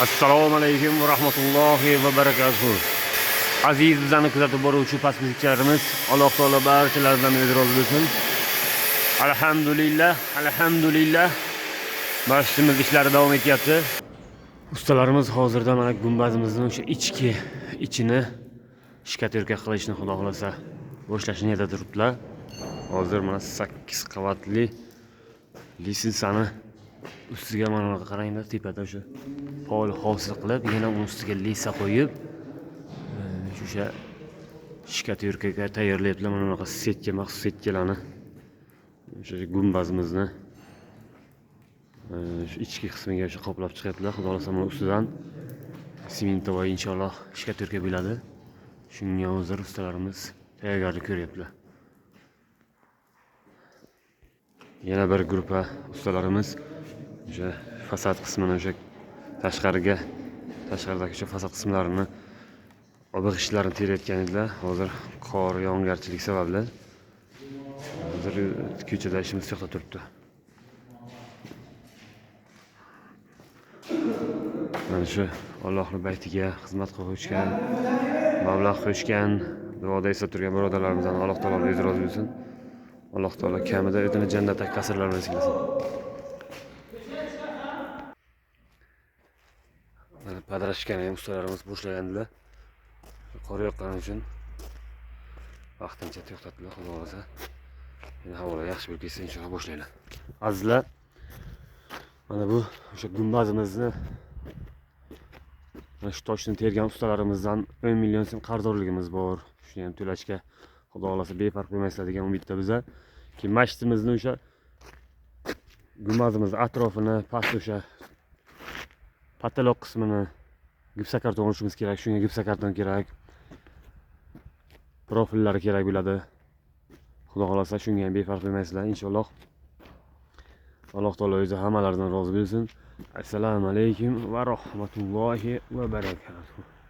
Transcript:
Assalomu alaykum va rahmatullohi va barakatuh. Aziz bizani kuzatib boruvchi pasmiziklarimiz, Alloh taolo barchalaridan rozi bo'lsin. Alhamdulillah. Masjidimiz ishlari davom etyapti. Ustalarimiz hozirda mana gumbazimizning o'sha ichini shkaterka qilishni xudo xolasa boshlashni niyatida turibdilar. Hozir mana 8 qavatli lisensani ustiga mana bunaqa qaranglar, tepada o'sha pol hosil qilib, yana uning ustiga lisa qo'yib, o'sha shkaterkaga tayyorlayaptilar. Mana bunaqa setka, maxsus setkalarni o'sha gumbazimizni shu ichki qismiga o'sha qoplab chiqyaptilar. Xudo xolasa mana ustidan sementovoy inshaalloh shkaterka bo'ladi. Shunga hozir ustalarimiz tayyorgarlik ko'ryaptilar. Yana bir guruh ustalarimiz o'sha fasad qismini, o'sha tashqaridagi o'sha fasad qismlarini obiq ishlarini terayotgan edilar. Hozir qor, yog'ingarchilik sababli hozir ko'chada ishimiz to'xtab turibdi. Mana shu Allohning baytiga xizmat qiluvchigan, mablag' qo'shgan, duoda eslab turgan birodarlarimizdan Alloh taolo rozi bo'lsin. Alloh taolo kamida o'zini jannatdagi qasrlarga nasiblasin. Mana padrashkani ham ustalarimiz boshlagandilar. Qor yoqqani uchun vaqtincha to'xtatdilar. Xudo xolasa yana havolar yaxshi bo'lib ketsa inshaalloh boshlaylar. Azizlar, mana bu o'sha gumbazimizni mana shu toshni tergan ustalarimizdan 10 million so'm qarzdorligimiz bor. Shuni ham to'lashga xudo xolasa befarq bo'lmaysizlar degan umidda biza. Keyin masjidimizni o'sha gumbazimiz atrofini, past o'sha pataloq qismini gipsakarton olishimiz kerak. Shunga gipsakarton kerak. Profillari kerak bo'ladi. Xudo xolasa shunga ham befarq bo'lmaysizlar inshaalloh. Alloh taolo o'zi hammalaridan rozi bo'lsin. Assalomu alaykum va rahmatullohi va barakatuh.